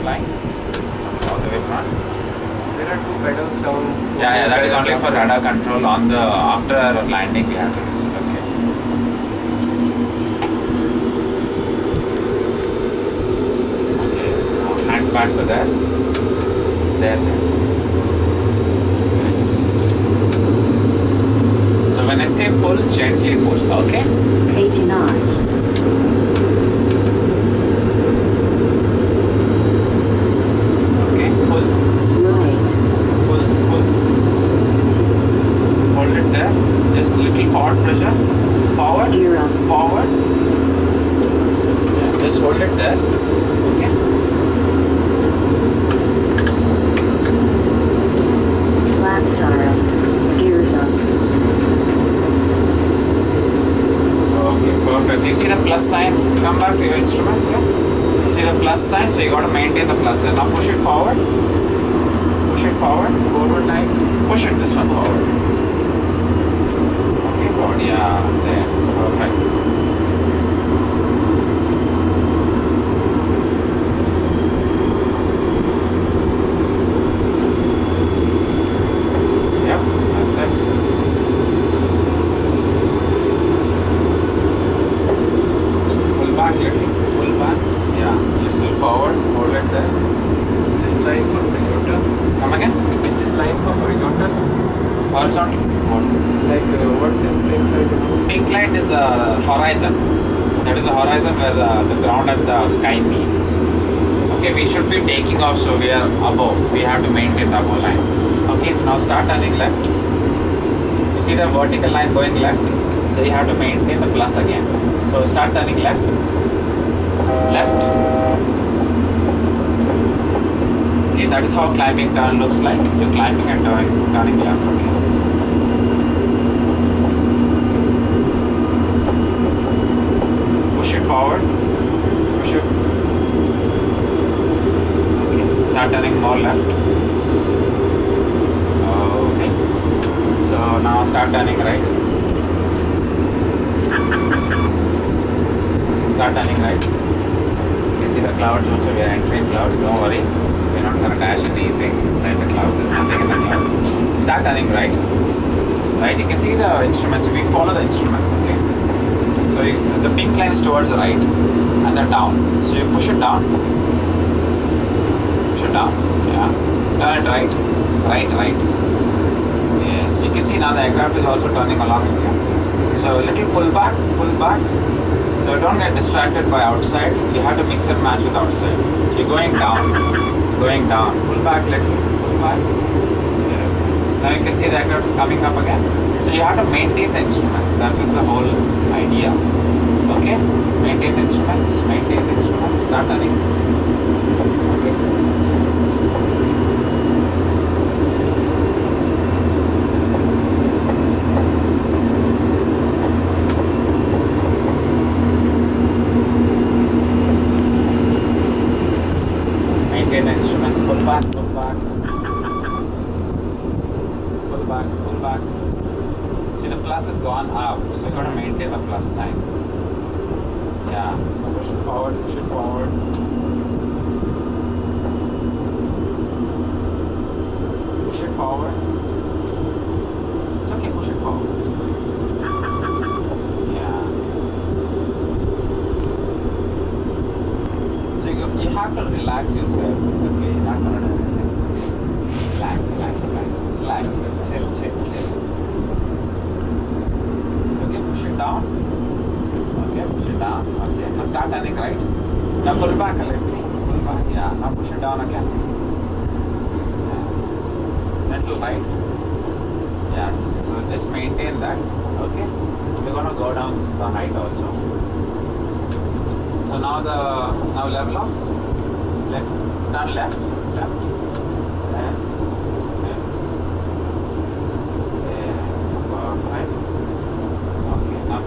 flying. All the way front. There are two pedals down. Yeah, that is only for radar control. On the after landing, we have to use it. Okay. Okay. Now hand back to there. There. So when I say pull, gently pull. Okay. 80 knots. Okay. Pull. Right. Pull. Hold it there. Just little forward pressure. Forward. Gear up. Forward. Yeah, just hold it there. Okay. Flaps are up. Gears up. Okay, perfect. You see the plus sign? Come back to your instruments here. You see the plus sign? So you got to maintain the plus sign. Now push it forward. Push it forward. Forward line. Push it this one forward. Okay, forward. Yeah, there. Perfect. Yep, that's it. Pull back little. Pull back. Yeah, little forward. Hold it there. This line for horizontal. Come again. Is this line for horizontal? Horizontal. What? Like what this pink light? Pink light is the horizon. That is the horizon where the ground and the sky meets. Okay, we should be taking off, so we are above. We have to maintain the above line. Okay, so now start turning left. You see the vertical line going left? So you have to maintain the plus again. So start turning left. Left. Okay, that is how climbing turn looks like. You're climbing and turning left. Okay. Push it forward. Push it. Okay. Start turning more left. Okay. So now start turning right. Start turning right. You can see the clouds also. We are entering clouds. Don't worry. We're not going to dash anything inside the clouds. There's nothing in the clouds. Start turning right. Right. You can see the instruments. We follow the instruments. Okay. So the pink line is towards the right and then down. So you push it down. Push it down. Yeah. Turn it right. Right. Yes. You can see now the aircraft is also turning along with you. So little pull back. So don't get distracted by outside. You have to mix and match with outside. So you're going down. Pull back little. Pull back. Yes. Now you can see the aircraft is coming up again. So you have to maintain the instruments. That is the whole idea. Okay? Maintain the instruments. Start turning. Okay. Maintain the instruments. Pull back. See, the plus has gone up, so you got to maintain the plus sign. Yeah, push it forward. Push it forward. It's okay, push it forward. Yeah. So you have to relax yourself. It's okay, you're not going to do anything. Relax. Chill. Push it down. Okay. Now start turning right. Now pull back a little. Yeah. Now push it down again. Yeah. Little right. Yeah. So just maintain that. Okay. We're gonna go down the height also. So now level off. Turn left.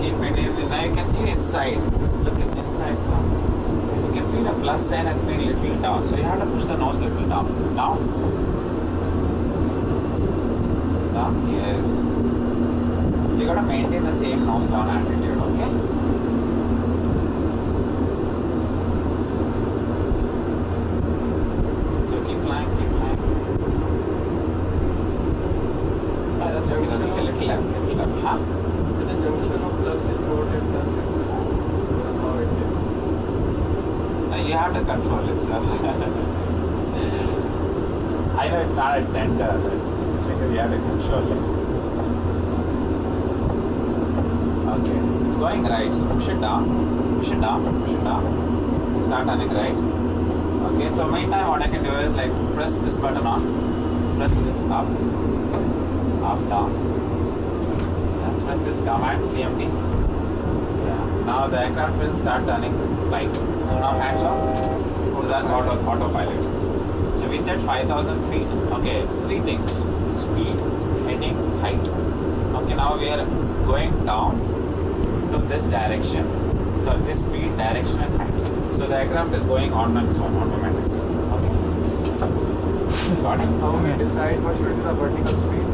Keep maintaining. Now you can see inside. Look at inside, so you can see the plus sign has been little down. So you have to push the nose little down. Down. Yes. So you got to maintain the same nose down attitude. Okay. Huh? At the junction of plus and port and plus and how it is. You have to control it, sir. I know it's not at center, but because you have to control it. Okay, it's going right, so push it down, push it down, push it down. Start turning right. Okay, so meantime what I can do is like press this button on, press this up, down. Yeah, press this command CMD. Yeah. Now the aircraft will start turning right. So now hands off. So that's autopilot. So we set 5,000 feet. Okay, three things: speed, heading, height. Okay, now we are going down to this direction. So this speed, direction, and height. So the aircraft is going on its own automatically. Okay. Got it? How we decide what should be the vertical speed?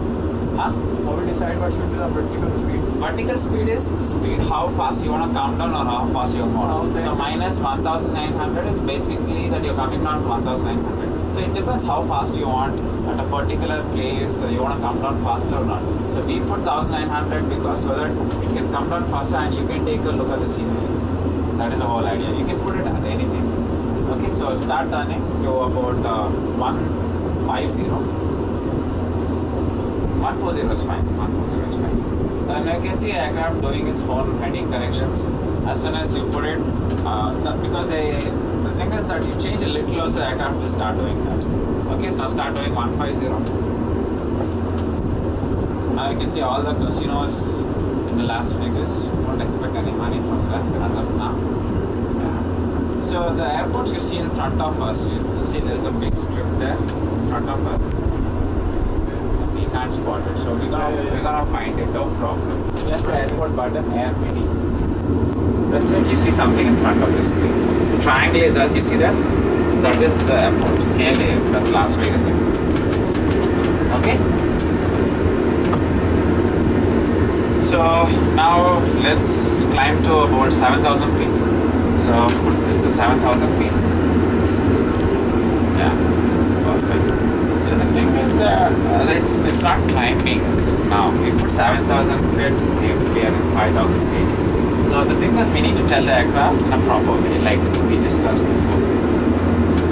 Huh? How we decide what should be the vertical speed? Vertical speed is the speed how fast you want to come down or how fast you want. So minus 1,900 is basically that you're coming down to 1,900. So it depends how fast you want at a particular place. You want to come down faster or not. So we put 1,900 because so that it can come down faster and you can take a look at the scenery. That is the whole idea. You can put it at anything. Okay, so start turning to about 150. 140 is fine. 140 is fine. Then you can see aircraft doing its own heading corrections. As soon as you put it, because the thing is that you change a little also, the aircraft will start doing that. Okay, so now start doing 150. Now you can see all the casinos in the Las Vegas. Don't expect any money from them as of now. Yeah. So the airport you see in front of us, you see there's a big strip there in front of us. We can't spot it, so we're gonna find it, no problem. Just the airport button, Air MD. Press it, you see something in front of the screen. The triangle is as you see that. That is the airport, KLAS, that's Las Vegas airport. Okay? So now let's climb to about 7,000 feet. So put this to 7,000 feet. Yeah, perfect. So the thing is that it's not climbing now. We put 7,000 feet, we are in 5,000 feet. So the thing is we need to tell the aircraft in a proper way, like we discussed before.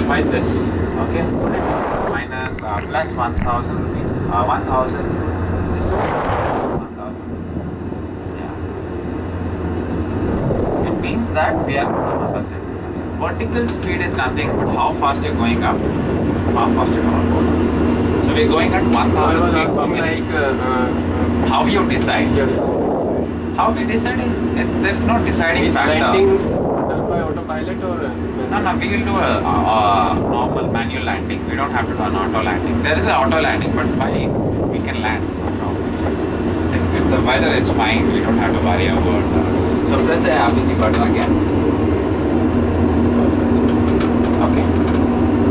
By this, okay? Minus plus 1,000 rupees. 1,000. Just 1,000. Yeah. It means that we are. That's it. Vertical speed is nothing but how fast you're going up, how fast you're going to go down. So we're going at 1,000 feet per minute. How you decide? Yes. How we decide is there's no deciding factor. Landing done by autopilot or? No, we will do a normal manual landing. We don't have to do an auto landing. There is an auto landing, but why? We can land. No problem. If the weather is fine, we don't have to worry about. So press the ability button again. Okay.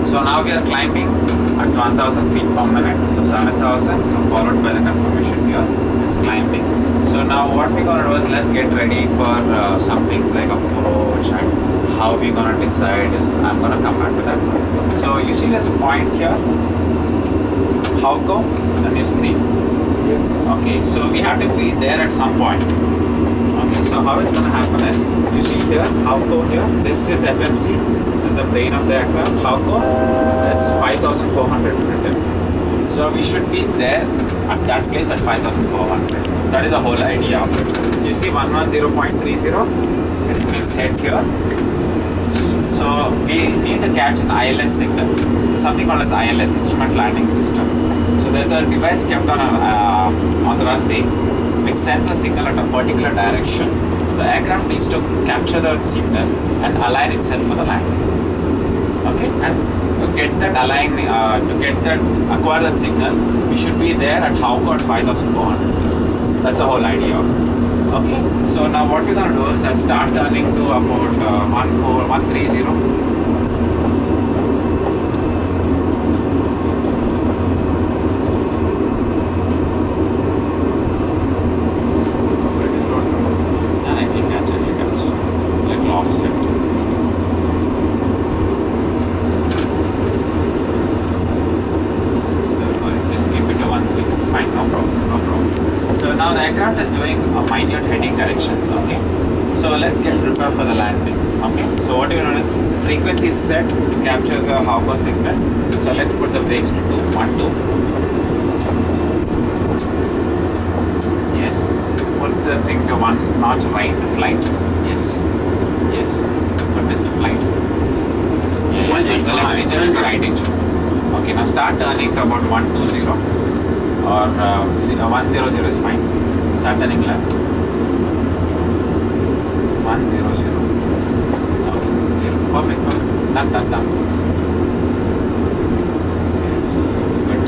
So now we are climbing at 1,000 feet per minute. So 7,000. So followed by the confirmation here. It's climbing. So now what we're gonna do is let's get ready for some things like approach and how we're gonna decide is I'm gonna come back to that. So you see there's a point here. How go? On your screen. Yes. Okay. So we have to be there at some point. Okay. So how it's gonna happen is you see here how go here. This is FMC. This is the brain of the aircraft. How go? That's 5,400 written. So we should be there at that place at 5,400. That is the whole idea of it. So you see 110.30, it is being set here. So we need to catch an ILS signal, something called as ILS, Instrument Landing System. So there's a device kept on the runway which sends a signal at a particular direction. The aircraft needs to capture that signal and align itself for the landing. Okay, and to get that acquire that signal, we should be there at Howcott 5,400 feet. That's the whole idea of it. Okay, so now what we're gonna do is I'll start turning to about 130. And I think that's it. Little offset. Just keep it to 1 thing. Fine, no problem. So now the aircraft is doing doing a minute heading corrections. Okay, so let's get prepared for the landing. Okay, so what you notice, the frequency is set to capture the harbor signal. So let's put the brakes to 2, 1, 2. Yes, put the thing to 1 notch right to flight. Yes, yes, put this to flight. Yeah, that's the left engine, is the right engine. Okay, now start turning to about 120 or 100 is fine. Start turning left. 100. Okay, 0. Perfect, perfect. Done. Yes, good.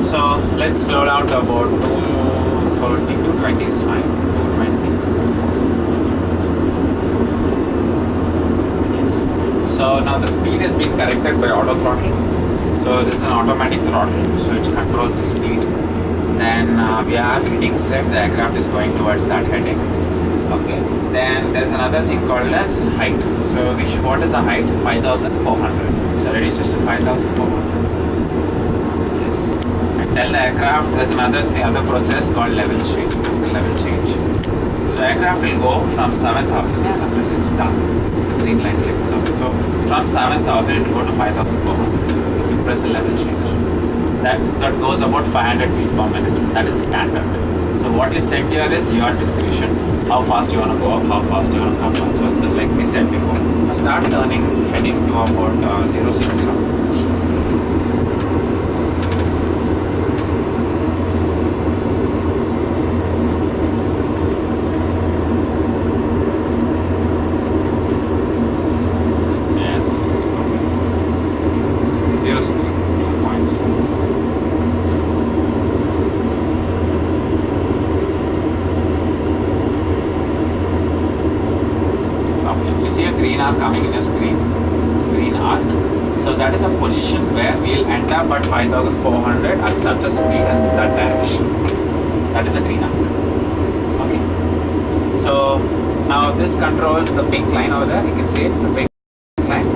So let's slow down to about 230, 220 is fine. 220. So now the speed is being corrected by auto throttle. So this is an automatic throttle, so it controls the speed. Then we are heading set, the aircraft is going towards that heading. Okay. Then there's another thing called as height. So what is the height? 5,400. So reduces to 5,400. Yes. And tell the aircraft there's other process called level change. What's the level change? So aircraft will go from 7,000. Yeah, this is done. Green light click. So from 7,000 it will go to 5,400 if you press a level change. That goes about 500 feet per minute. That is the standard. So what you set here is your discretion. How fast you want to go up, how fast you want to come down. So like we said before. Now start turning, heading to about 060. Coming in your screen, green arc. So that is a position where we'll end up at 5,400 at such a speed and that direction. That is a green arc. Okay. So now this controls the pink line over there. You can see it, the pink line.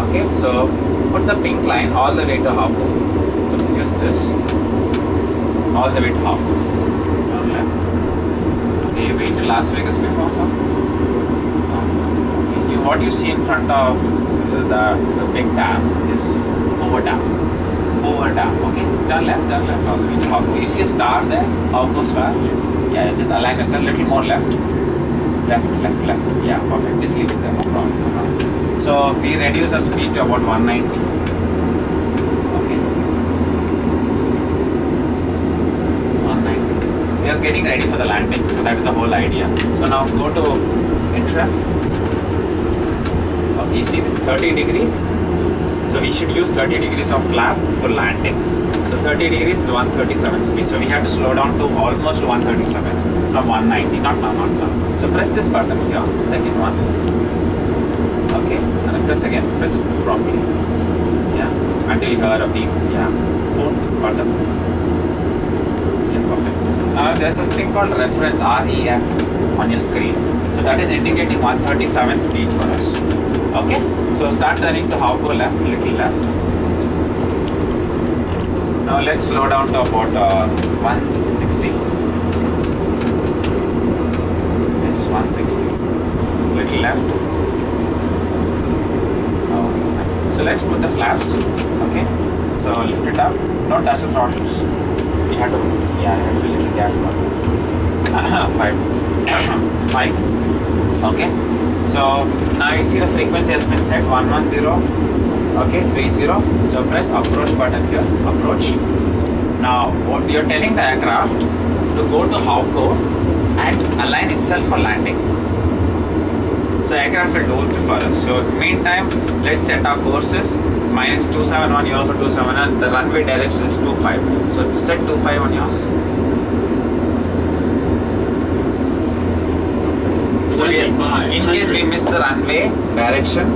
Okay. So put the pink line all the way to Harbour. Use this all the way to Harbour. Turn left. Okay. Been to Las Vegas before, sir? What you see in front of the big dam is over dam, okay? Turn left all the way to Hawko. You see a star there? Hawko star? Yes. Yeah, just align it a little more left. Yeah, perfect. Just leave it there, no problem for now. So we reduce our speed to about 190. Okay. 190. We are getting ready for the landing. So that is the whole idea. So now go to INTREF. You see this 30 degrees? So we should use 30 degrees of flap for landing. So 30 degrees is 137 speed. So we have to slow down to almost 137 from 190. Not now. So press this button here, second one. Okay, and then press again. Press it properly. Yeah, until you hear a beep. Yeah, fourth button. Yeah, perfect. There's a thing called reference REF on your screen. So that is indicating 137 speed for us. Okay, so start turning to Hawko left, little left. Yes. Now let's slow down to about 160. Yes, 160. Little left. Okay, fine. So let's put the flaps. Okay, so lift it up. Don't touch the throttles. You have to be a little careful. Five. Okay, so now you see the frequency has been set 110. Okay, 30. So press approach button here. Approach. Now what you're telling the aircraft to go to Hawko and align itself for landing. So aircraft will do it for us. So meantime, let's set our courses. Minus 271, yours or 271. The runway direction is 25. So set 25 on yours. So in case we miss the runway direction,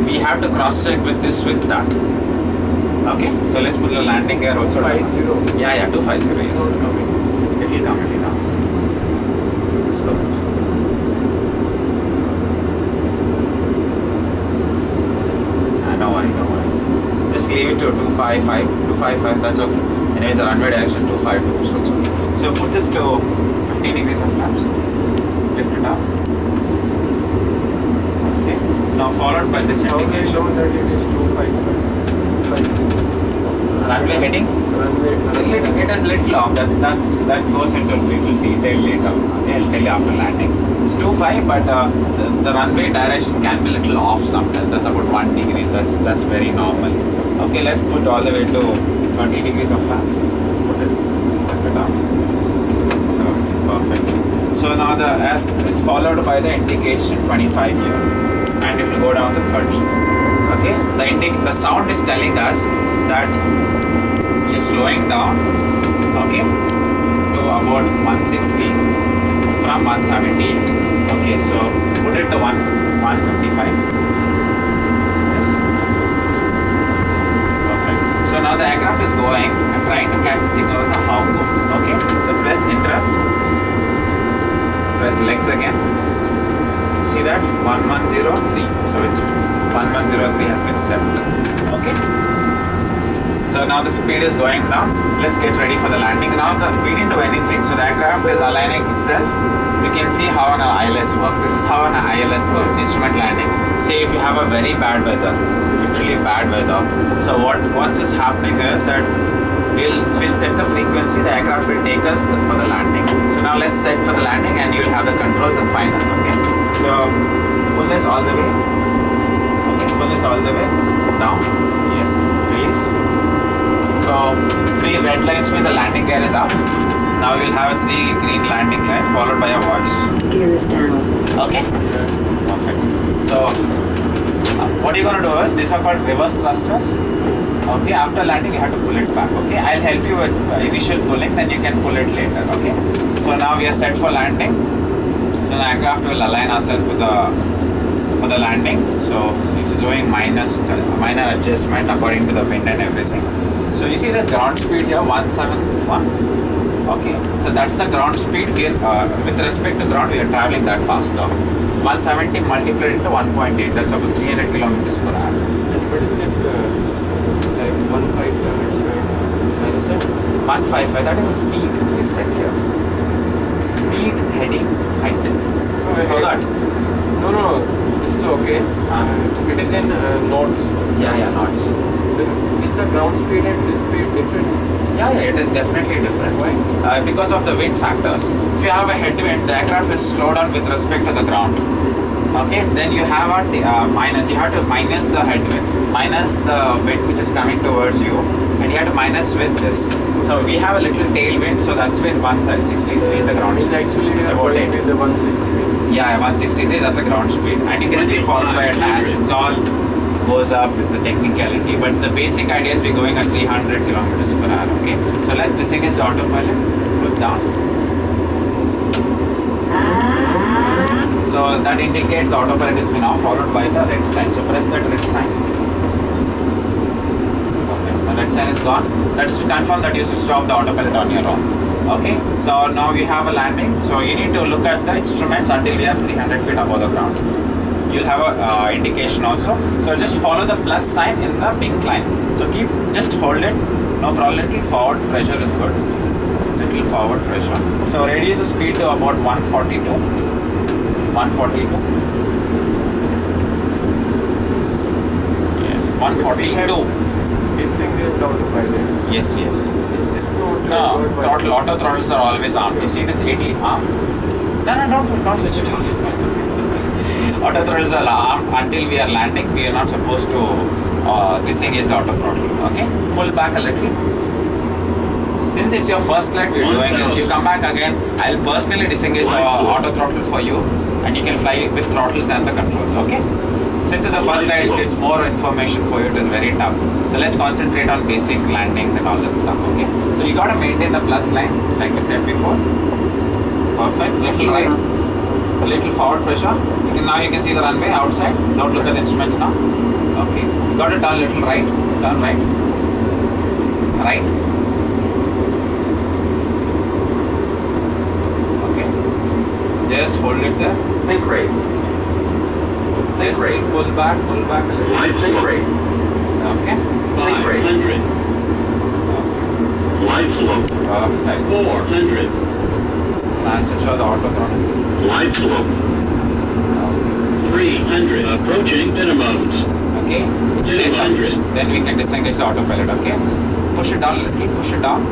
we have to cross check with this with that. Okay, so let's put the landing gear also. 50. Yeah, 250. Yes. It's getting coming now. Slow. Don't worry. Just leave it to 255. That's okay. Anyways, the runway direction 252, so it's okay. So put this to 15 degrees of flaps. Lift it up. Okay. Now followed by this How do you indication. know that it is 255? Runway heading. It is little off. That goes into little detail later. Okay, I'll tell you after landing. It's 2.5, but the runway direction can be little off sometimes. That's about 1 degrees. That's very normal. Okay, let's put all the way to 20 degrees of flap. Put it. Lift it up. Okay, perfect. So now it's followed by the indication 25 here, and it will go down to 30. Okay, the sound is telling us that you're slowing down, okay, to about 160 from 178. Okay, so put it to 155. Yes. Perfect. So now the aircraft is going and trying to catch the signal as a how go. Okay, so press interrupt, press legs again. See that 1103. So it's 1103 has been set. Okay. So now the speed is going down. Let's get ready for the landing. Now we didn't do anything. So the aircraft is aligning itself. You can see how an ILS works. This is how an ILS works, instrument landing. Say if you have a very bad weather, literally bad weather. So what is happening is that we'll set the frequency, the aircraft will take us for the landing. So now let's set for the landing and you'll have the controls and finals, okay? So pull this all the way. Okay, pull this all the way down. Yes, release. So 3 red lines mean the landing gear is up. Now we'll have 3 green landing lines followed by a voice. Gears down. Okay? Perfect. So what you're going to do is, these are called reverse thrusters. Okay, after landing you have to pull it back. Okay, I'll help you with initial pulling, then you can pull it later. Okay, so now we are set for landing. So the aircraft will align ourselves for the landing. So it's doing minor adjustment according to the wind and everything. So you see the ground speed here 171. Okay, so that's the ground speed. We are, with respect to ground, we are traveling that faster. So 170 multiplied into 1.8. That's about 300 kilometers per hour. And what is this? Like 157 minus it? 155. That is the speed we set here. Speed, heading, height. No, I forgot. No. This is okay. It is in knots. Yeah, knots. Is the ground speed and this speed different? Yeah, it is definitely different. Why? Because of the wind factors. If you have a headwind, the aircraft will slow down with respect to the ground. Okay, so then you have a minus. You have to minus the headwind, minus the wind which is coming towards you, and you have to minus with this. So we have a little tailwind, so that's when 163 is the ground speed. Actually, it's we are about going 8. with the 160. Yeah, 163, that's the ground speed. And you can see followed by a TAS. It's all goes up with the technicality, but the basic idea is we're going at 300 kilometers per hour. Okay, so let's disengage the autopilot. Look down. So that indicates the autopilot has been off, followed by the red sign. So press that red sign. Perfect. The red sign is gone. That is to confirm that you switched off the autopilot on your own. Okay, so now we have a landing. So you need to look at the instruments until we are 300 feet above the ground. You'll have a indication also. So just follow the plus sign in the pink line. So just hold it. No problem. Little forward pressure is good. Little forward pressure. So reduce the speed to about 142. 142. Yes, 142. Disengage the autopilot. Yes. Is this not No, auto throttles are always armed. You see this 80 arm? No, don't switch it off. Auto throttles are armed until we are landing. We are not supposed to disengage the auto throttle. Okay, pull back a little. Since it's your first flight, we're doing is you come back again. I'll personally disengage the auto throttle for you, and you can fly with throttles and the controls. Okay. Since it's the first flight, it's more information for you. It is very tough. So let's concentrate on basic landings and all that stuff. Okay. So you got to maintain the plus line, like I said before. Perfect. Little right. A little forward pressure. Now you can see the runway outside. Don't look at the instruments now. Okay. You got to turn little right. Turn right. Right. Okay. Just hold it there. Think right. Just pull back a little. Think right. Okay. Think right. Glide slope. Perfect. 400. So answer show the auto throttle. Glide slope. 300. Approaching minimums. Okay. Say 200. something. Then we can disengage the autopilot. Okay. Push it down a little. Push it down.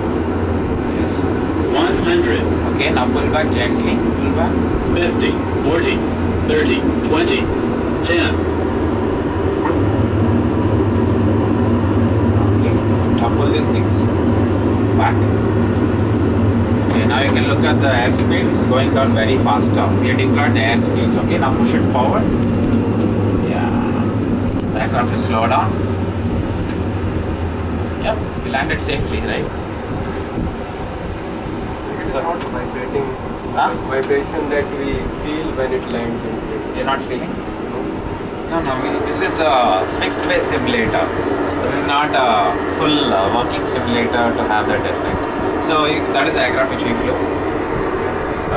Yes. 100. Okay. Now pull back gently. Pull back. 50. 40. 30. 20. 10. Okay. Now pull these things back. Okay. Now you can look at the airspeed. It's going down very fast now. We have deployed the airspeeds. Okay. Now push it forward. Yeah. The aircraft will slow down. Yep. We landed safely, right? It's So- not vibrating. Huh? Vibration that we feel when it lands in plane. You're not feeling? No. This is the fixed base simulator. This is not a full working simulator to have that effect. So that is the aircraft which we flew.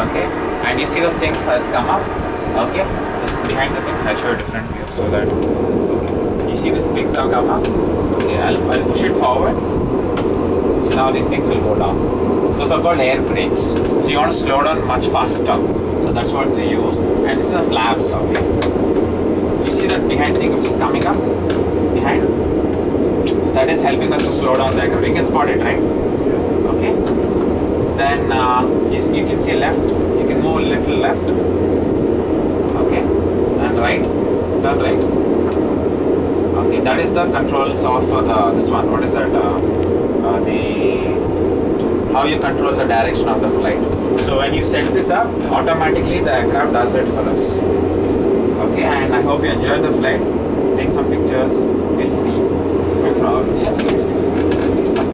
Okay. And you see those things has come up. Okay. Just behind the things, I'll show a different view so that. Okay. You see these things have come up. Okay. I'll push it forward. So now these things will go down. Those are called air brakes. So you want to slow down much faster. So that's what they use. And this is a flaps. Okay. You see that behind thing which is coming up? Behind? That is helping us to slow down the aircraft. You can spot it, right? Okay. Then you can see left. You can move a little left. Okay. And right. Turn right. Okay. That is the controls of this one. What is that? How you control the direction of the flight. So when you set this up, automatically the aircraft does it for us. Okay, and I hope you enjoyed the flight. Take some pictures. Feel